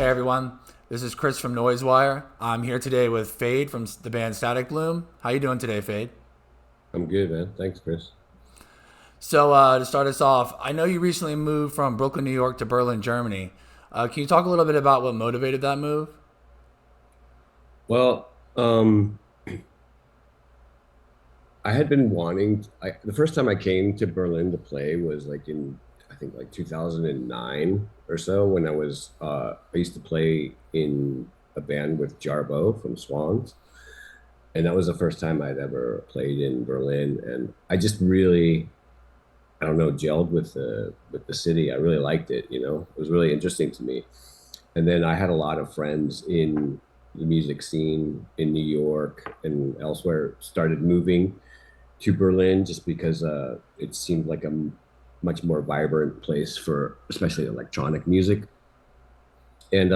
everyone, this is Chris from Noisewire. I'm here today with Fade from the band Statiqbloom. How you doing today, Fade? I'm good, man. Thanks, Chris. So to start us off, I know you recently moved from Brooklyn, New York to Berlin, Germany. Can you talk a little bit about what motivated that move? Well, I had been wanting, the first time I came to Berlin to play was like in, I think like 2009 or so when I used to play in a band with Jarbo from Swans. And that was the first time I'd ever played in Berlin. And I just really, I don't know, gelled with the city. I really liked it, it was really interesting to me. And then I had a lot of friends in the music scene in New York and elsewhere started moving to Berlin just because it seemed like a much more vibrant place for especially electronic music. And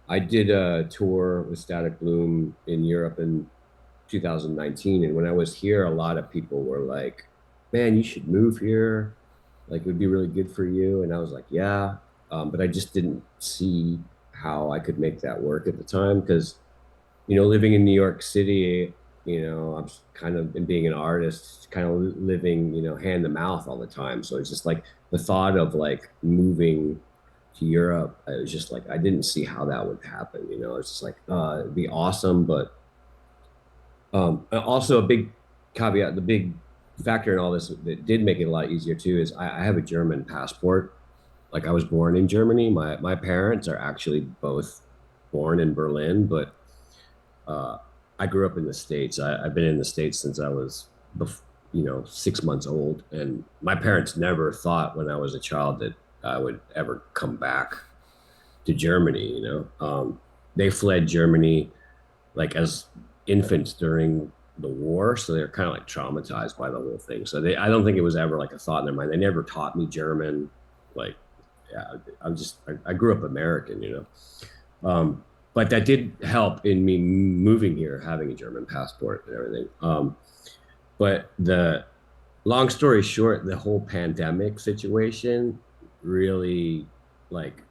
I did a tour with Static Bloom in Europe in 2019. And when I was here, a lot of people were like, man, you should move here. Like, it would be really good for you. And I was like, yeah. But I just didn't see how I could make that work at the time because, living in New York City, I'm kind of, and being an artist, kind of living, hand to mouth all the time. So it's just like the thought of like moving to Europe, I was just like, I didn't see how that would happen. It's just like, it'd be awesome. But also a big caveat, the big factor in all this that did make it a lot easier too is I have a German passport. Like I was born in Germany. My parents are actually both born in Berlin, but uh, I grew up in the States. I've been in the States since I was, 6 months old, and my parents never thought when I was a child that I would ever come back to Germany. They fled Germany like as infants during the war, so they're kind of like traumatized by the whole thing. So I don't think it was ever like a thought in their mind. They never taught me German. Like, yeah, I grew up American. But that did help in me moving here, having a German passport and everything. But the long story short, the whole pandemic situation really like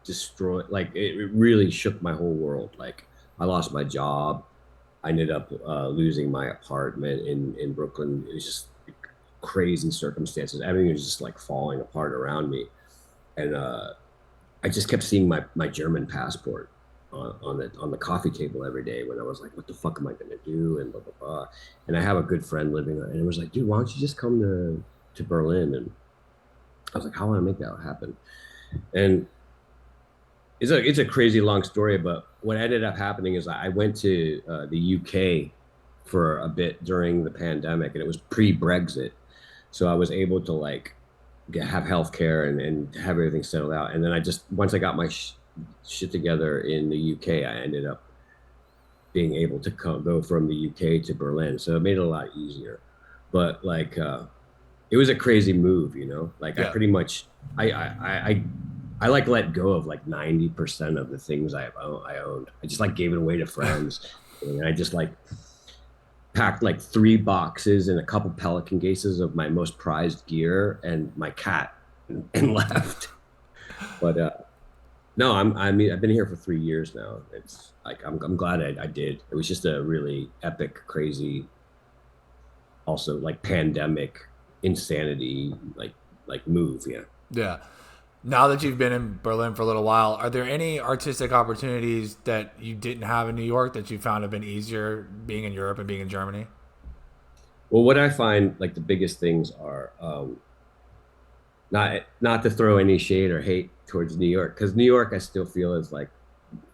destroyed, like it really shook my whole world. Like I lost my job. I ended up losing my apartment in Brooklyn. It was just crazy circumstances. Everything was just like falling apart around me. And I just kept seeing my German passport on the coffee table every day when I was like, what the fuck am I gonna do? And blah blah blah. And I have a good friend living there, and it was like, dude, why don't you just come to Berlin? And I was like, how do I make that happen? And it's a crazy long story, but what ended up happening is I went to the UK for a bit during the pandemic, and it was pre-Brexit, so I was able to like have healthcare and have everything settled out. And then I just once I got my shit together in the UK, I ended up being able to go from the UK to Berlin, so it made it a lot easier. But like, it was a crazy move, Like I Yeah. pretty much I like let go of like 90% of the things I owned. I just like gave it away to friends, and I just like packed like 3 boxes and a couple Pelican cases of my most prized gear and my cat and left. But no, I mean I've been here for 3 years now. It's like I'm glad I did. It was just a really epic, crazy, also like pandemic insanity like move. Yeah. Yeah. Now that you've been in Berlin for a little while, are there any artistic opportunities that you didn't have in New York that you found have been easier being in Europe and being in Germany? Well, what I find like the biggest things are not to throw any shade or hate towards New York, because New York I still feel is like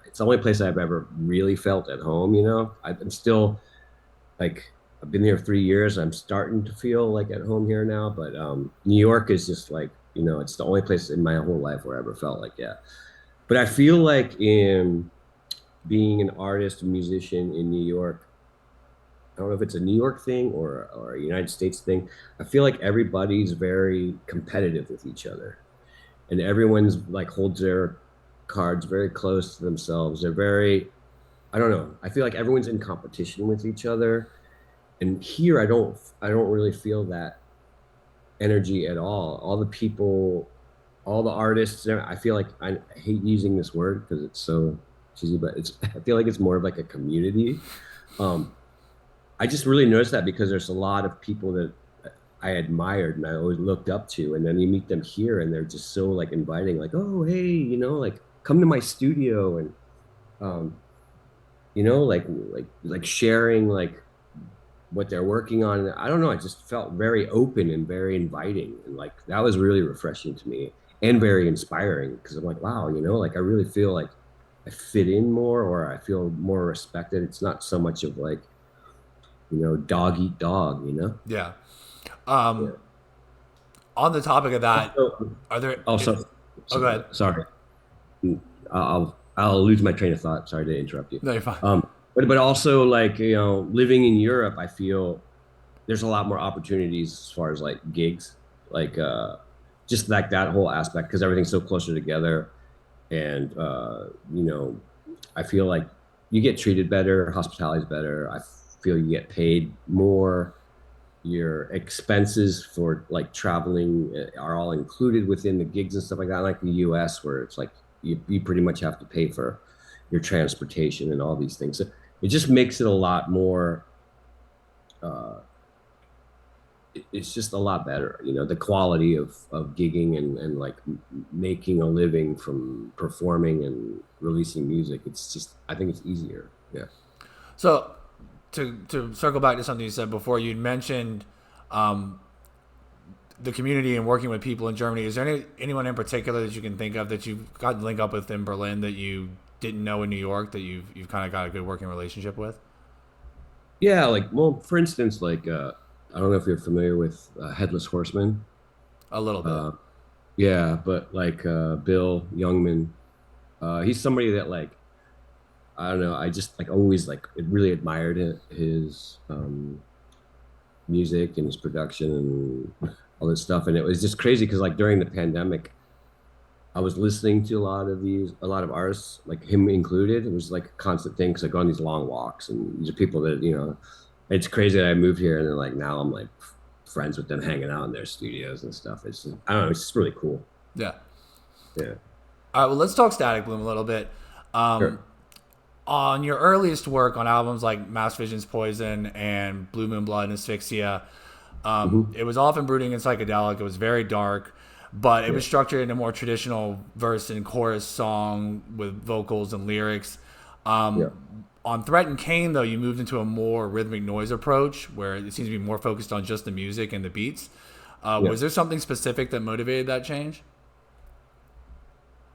it's the only place I've ever really felt at home. I'm still like I've been here 3 years. I'm starting to feel like at home here now, but New York is just like it's the only place in my whole life where I ever felt like yeah. But I feel like in being an artist, a musician in New York, I don't know if it's a New York thing or a United States thing. I feel like everybody's very competitive with each other, and everyone's like holds their cards very close to themselves. They're very, I don't know. I feel like everyone's in competition with each other, and here I don't really feel that energy at all. All the people all the artists. I feel like I hate using this word because it's so cheesy, but it's I feel like it's more of like a community. Um, I just really noticed that because there's a lot of people that I admired and I always looked up to, and then you meet them here and they're just so like inviting, like, oh hey, like come to my studio and um, like sharing like what they're working on. I don't know. I just felt very open and very inviting, and like that was really refreshing to me and very inspiring because I'm like, wow, like I really feel like I fit in more or I feel more respected. It's not so much of like, dog eat dog. Yeah. Yeah. On the topic of that, Also, are there? also, Oh, go ahead. sorry. I'll lose my train of thought. Sorry to interrupt you. No, you're fine. But also like living in Europe, I feel there's a lot more opportunities as far as like gigs, like just like that whole aspect because everything's so closer together, and I feel like you get treated better, hospitality's better. I feel you get paid more. Your expenses for like traveling are all included within the gigs and stuff like that. Like the US, where it's like you pretty much have to pay for your transportation and all these things. So it just makes it a lot more. Uh, it's just a lot better, the quality of gigging and like making a living from performing and releasing music. It's just I think it's easier. Yeah. So, to circle back to something you said before, you mentioned um, the community and working with people in Germany. Is there anyone in particular that you can think of that you've got to link up with in Berlin that you didn't know in New York that you've kind of got a good working relationship with? Yeah, like well, for instance, like I don't know if you're familiar with Headless Horseman. A little bit. uh yeah, but like Bill Youngman, he's somebody that like I don't know, I just like always like really admired his music and his production and all this stuff. And it was just crazy because like during the pandemic, I was listening to a lot of artists, like him included. It was like a constant thing because I go on these long walks and these are people that, it's crazy that I moved here and then like now I'm like friends with them hanging out in their studios and stuff. It's just, I don't know, it's just really cool. Yeah. Yeah. All right. Well, let's talk Static Bloom a little bit. Um, Sure. on your earliest work on albums like Mass Vision's Poison and Blue Moon Blood and Asphyxia, Hmm. it was often brooding and psychedelic. It was very dark, but it Yeah. was structured in a more traditional verse and chorus song with vocals and lyrics. Yeah. On Threat and Cain, though, you moved into a more rhythmic noise approach where it seems to be more focused on just the music and the beats. Yeah. Was there something specific that motivated that change?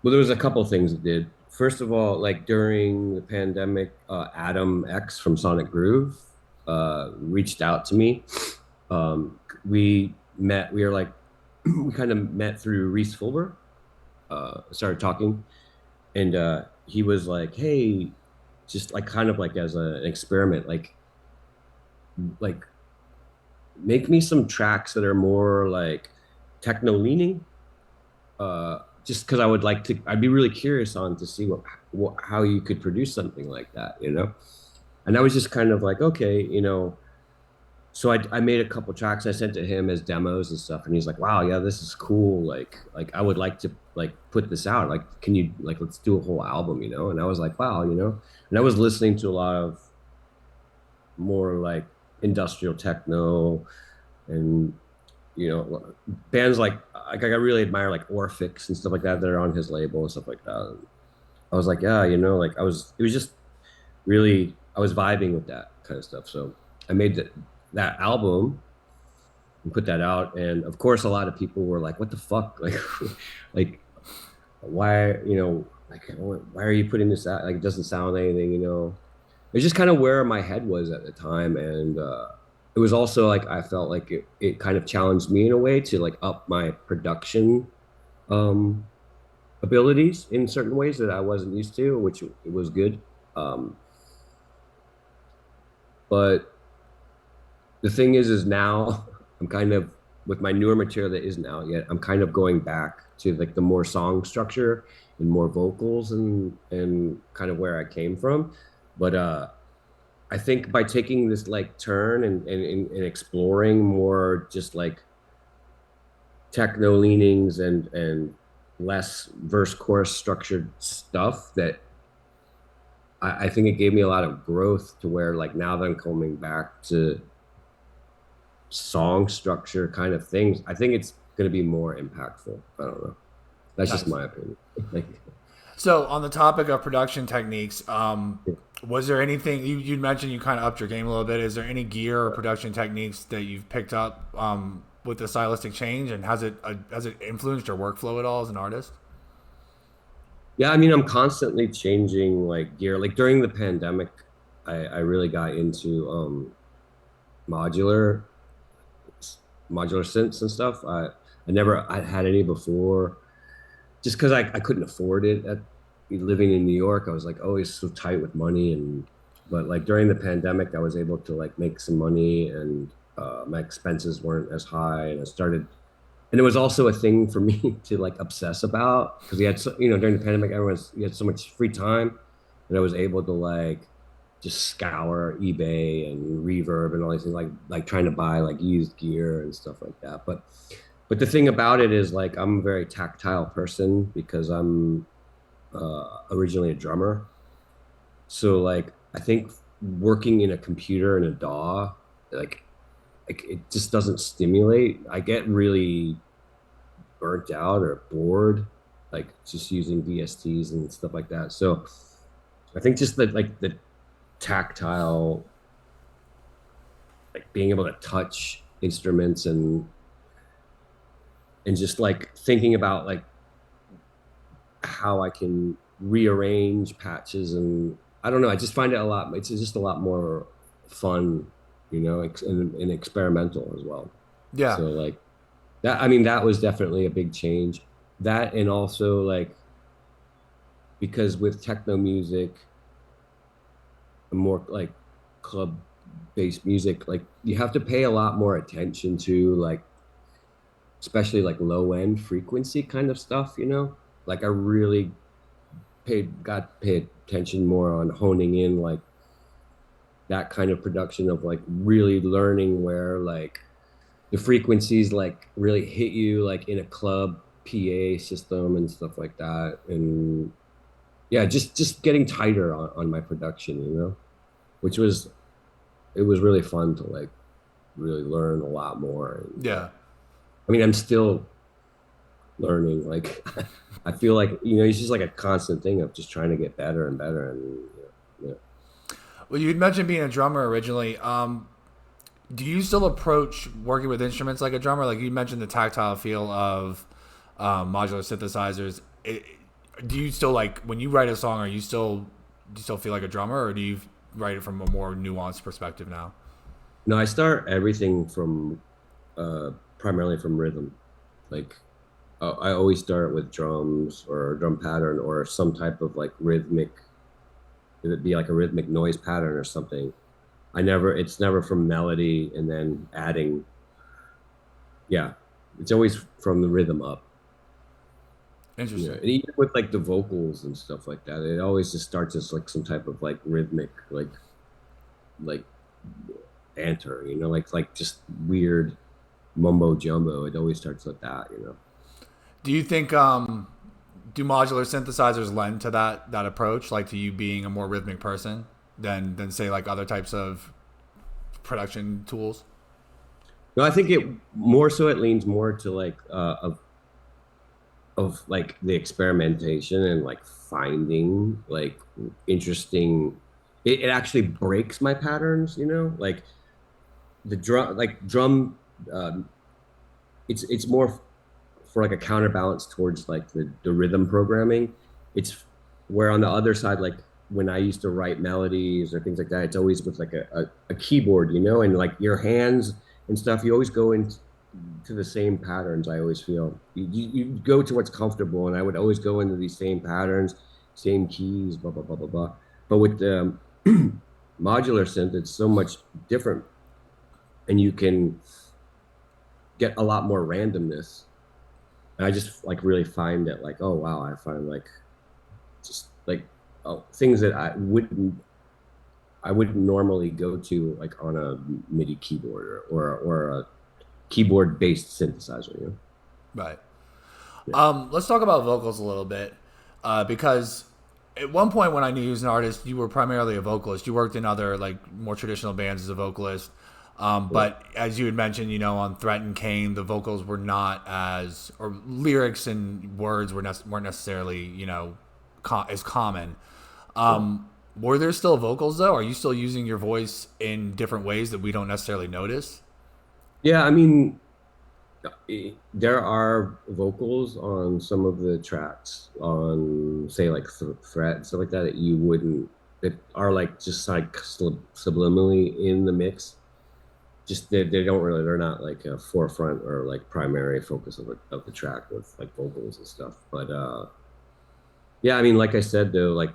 Well, there was a couple things it did. First of all, like during the pandemic, Adam X from Sonic Groove reached out to me. We met. We were like, we kind of met through Reese Fulber. Started talking, and he was like, "Hey, just like kind of like as an experiment, like make me some tracks that are more like techno leaning, just because I would like to, I'd be really curious on to see what how you could produce something like that. And I was just kind of like, okay, so I made a couple tracks I sent to him as demos and stuff, and he's like, wow, yeah, this is cool. Like I would like to like put this out. Like, can you like let's do a whole album? And I was like, wow. And I was listening to a lot of more like industrial techno and bands like I really admire like Orphix and stuff like that are on his label and stuff like that. I was like, yeah, like it was just really I was vibing with that kind of stuff. So I made that album and put that out, and of course, a lot of people were like, "What the fuck? Like, like why? Like why are you putting this out? Like it doesn't sound anything." It's just kind of where my head was at the time, and it was also like I felt like it kind of challenged me in a way to like up my production um, abilities in certain ways that I wasn't used to, which it was good. Um, but the thing is now I'm kind of with my newer material that isn't out yet. I'm kind of going back to like the more song structure and more vocals and kind of where I came from. But I think by taking this like turn and exploring more just like techno leanings and less verse chorus structured stuff that I think it gave me a lot of growth to where like now that I'm coming back to song structure kind of things, I think it's going to be more impactful. I don't know. That's just Nice. my opinion. Like, So on the topic of production techniques, yeah. was there anything you mentioned you kind of upped your game a little bit? Is there any gear or production techniques that you've picked up with the stylistic change, and has it influenced your workflow at all as an artist? Yeah, I mean, I'm constantly changing like gear. Like during the pandemic, I really got into modular modular synths and stuff. I had any before just because I couldn't afford it at living in New York. I was like always so tight with money and but like during the pandemic, I was able to like make some money and my expenses weren't as high and I started and it was also a thing for me to like obsess about because we had so, during the pandemic everyone's you had so much free time and I was able to like just scour eBay and Reverb and all these things like trying to buy like used gear and stuff like that but the thing about it is like I'm a very tactile person because I'm originally a drummer so like I think working in a computer in a DAW like it just doesn't stimulate. I get really burnt out or bored, like just using VSTs and stuff like that. So I think just the tactile, like being able to touch instruments and just like thinking about like how I can rearrange patches and I don't know. I just find it a lot. It's just a lot more fun, and experimental as well. Yeah, So like that. I mean, that was definitely a big change. That and also like because with techno music more like club based music like you have to pay a lot more attention to like especially like low end frequency kind of stuff like I really paid attention more on honing in like that kind of production of like really learning where like the frequencies like really hit you like in a club PA system and stuff like that and yeah just getting tighter on my production which was it was really fun to like really learn a lot more. And yeah. I mean, I'm still learning. Like, I feel like it's just like a constant thing of just trying to get better and better. And yeah. Well, you'd mentioned being a drummer originally. Do you still approach working with instruments like a drummer? Like you mentioned the tactile feel of modular synthesizers. Do you still like when you write a song? Do you still feel like a drummer, or do you write it from a more nuanced perspective now? No, I start everything from primarily from rhythm. Like, I always start with drums or a drum pattern or some type of like rhythmic. It'd be like a rhythmic noise pattern or something. It's never from melody and then adding. Yeah, it's always from the rhythm up. Interesting. And even with like the vocals and stuff like that, it always just starts as like some type of like rhythmic, like banter, like just weird mumbo jumbo. It always starts like that. Do you think do modular synthesizers lend to that approach, like to you being a more rhythmic person than say like other types of production tools? No, I think it more so it leans more to like of like the experimentation and like finding like interesting. It actually breaks my patterns. Like the drum um, it's more for like a counterbalance towards like the rhythm programming. It's where on the other side, like when I used to write melodies or things like that, it's always with like a keyboard, and like your hands and stuff, you always go into the same patterns. I always feel you go to what's comfortable, and I would always go into these same patterns, same keys, blah blah blah blah blah. But with the modular synth, it's so much different, and you can get a lot more randomness. And I just like really find it like, oh wow, I find like just like things that I wouldn't normally go to like on a MIDI keyboard or a keyboard based synthesizer. Right. Yeah. Let's talk about vocals a little bit, because at one point when I knew you as an artist, you were primarily a vocalist. You worked in other like more traditional bands as a vocalist, Yeah. but as you had mentioned, on Threat and Kane, the vocals were not or lyrics and words weren't necessarily as common. Yeah. Were there still vocals though? Are you still using your voice in different ways that we don't necessarily notice? Yeah, I mean, there are vocals on some of the tracks on, say, like Threat and stuff like that, that you wouldn't, that are like just like subliminally in the mix. Just they don't really, they're not like a forefront or like primary focus of the track with like vocals and stuff. But yeah, I mean, like I said though, like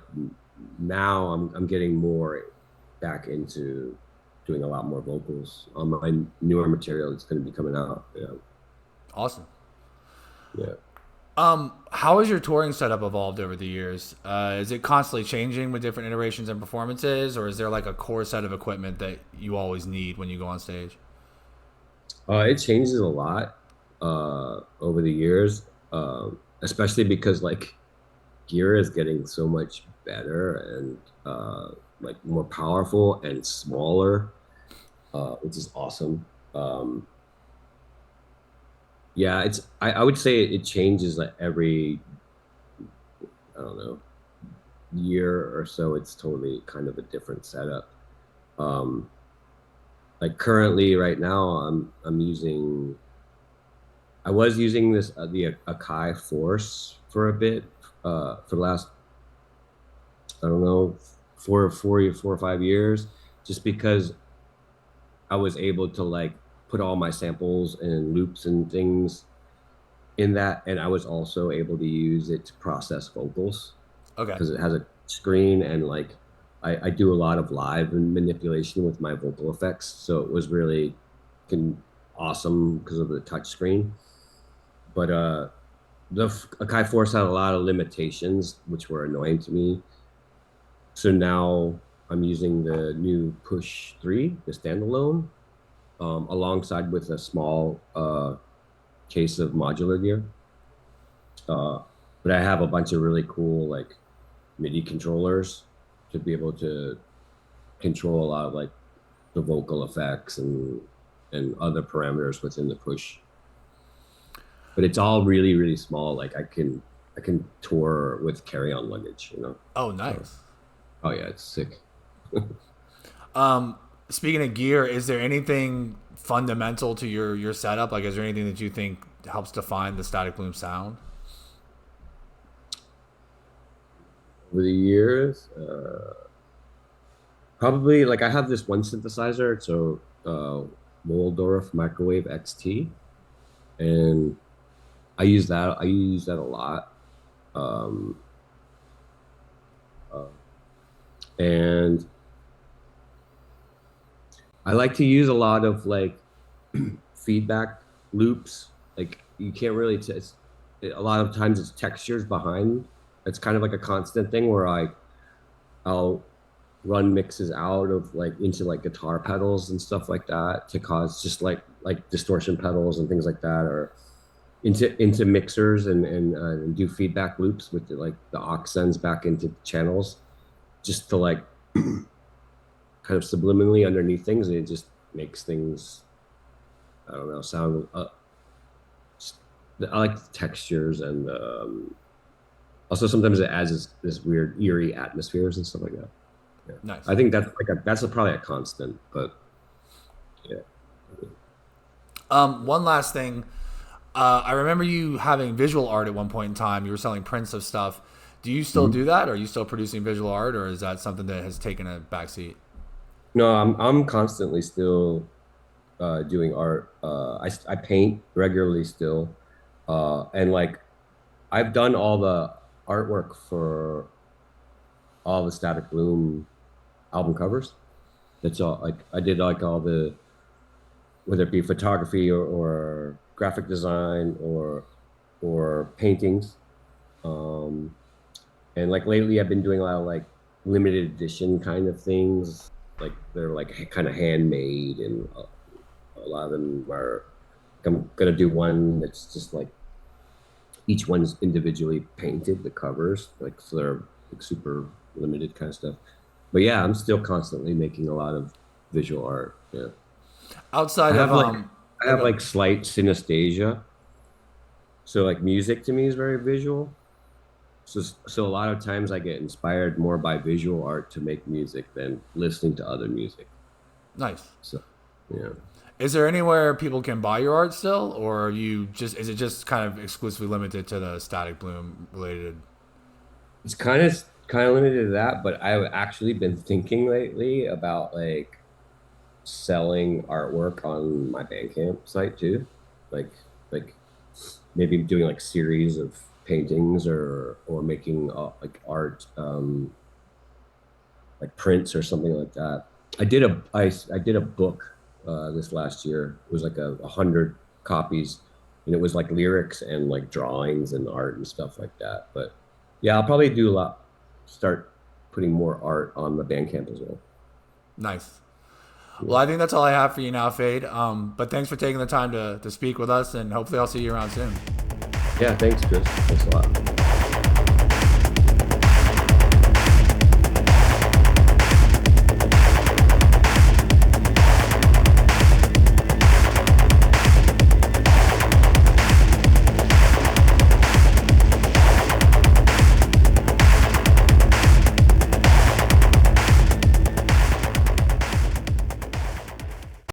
now I'm getting more back into doing a lot more vocals on my newer material that's going to be coming out. Yeah. Awesome. Yeah. How has your touring setup evolved over the years? Is it constantly changing with different iterations and performances, or is there like a core set of equipment that you always need when you go on stage? It changes a lot over the years, especially because like gear is getting so much better and like more powerful and smaller, which is awesome. Yeah, I would say it changes like every, I don't know, year or so. It's totally kind of a different setup. Um, like currently right now I'm using, I was using this the Akai Force for a bit, for the last, I don't know, four or 5 years, just because I was able to like put all my samples and loops and things in that, and I was also able to use it to process vocals Okay. because it has a screen, and like I do a lot of live and manipulation with my vocal effects, so it was really can awesome because of the touch screen. But the Akai Force had a lot of limitations, which were annoying to me. So now I'm using the new Push 3, the standalone, alongside with a small case of modular gear. Uh, but I have a bunch of really cool like MIDI controllers to be able to control a lot of like the vocal effects and other parameters within the Push. But it's all really really small. Like I can tour with carry on luggage. Oh, So nice. oh yeah, it's sick. Speaking of gear, is there anything fundamental to your setup? Like, is there anything that you think helps define the Static Bloom sound? Over the years, probably like I have this one synthesizer. It's a Waldorf Microwave XT, and I use that a lot. Um, uh, and I like to use a lot of like feedback loops. Like you can't really a lot of times it's textures behind. It's kind of like a constant thing where I'll run mixes out of like into like guitar pedals and stuff like that to cause just like distortion pedals and things like that, or into mixers and do feedback loops with like the aux sends back into channels just to like kind of subliminally underneath things, and it just makes things, I don't know, sound. I like the textures, and also sometimes it adds this weird eerie atmospheres and stuff like that. Yeah, Nice. I think that's probably a constant, but yeah. One last thing. I remember you having visual art at one point in time. You were selling prints of stuff. Do you still Mhm. do that? Are you still producing visual art, or is that something that has taken a backseat? No, I'm constantly still doing art. I paint regularly still, and like I've done all the artwork for all the Static Bloom album covers. That's all. Like I did like all the, whether it be photography or graphic design or paintings. Um, and like lately, I've been doing a lot of like limited edition kind of things. Like they're like kind of handmade, and a lot of them are. I'm gonna do one that's just like each one's individually painted, the covers, like so they're like super limited kind of stuff. But yeah, I'm still constantly making a lot of visual art. Yeah. I Outside of have like I have okay, like slight synesthesia. So like music to me is very visual. So a lot of times I get inspired more by visual art to make music than listening to other music. nice. So yeah. Is there anywhere people can buy your art still, or are you just is it just kind of exclusively limited to the Static Bloom related? It's kind of limited to that, but I've actually been thinking lately about like selling artwork on my Bandcamp site too. Like maybe doing like series of paintings or making like art like prints or something like that. I did a book this last year. It was like 100 copies, and it was like lyrics and like drawings and art and stuff like that. But yeah, I'll probably do a lot. Start putting more art on the Bandcamp as well. Nice. Well, Yeah, I think that's all I have for you now, Fade. But thanks for taking the time to speak with us, and hopefully I'll see you around soon. yeah. Thanks, Chris. Thanks a lot.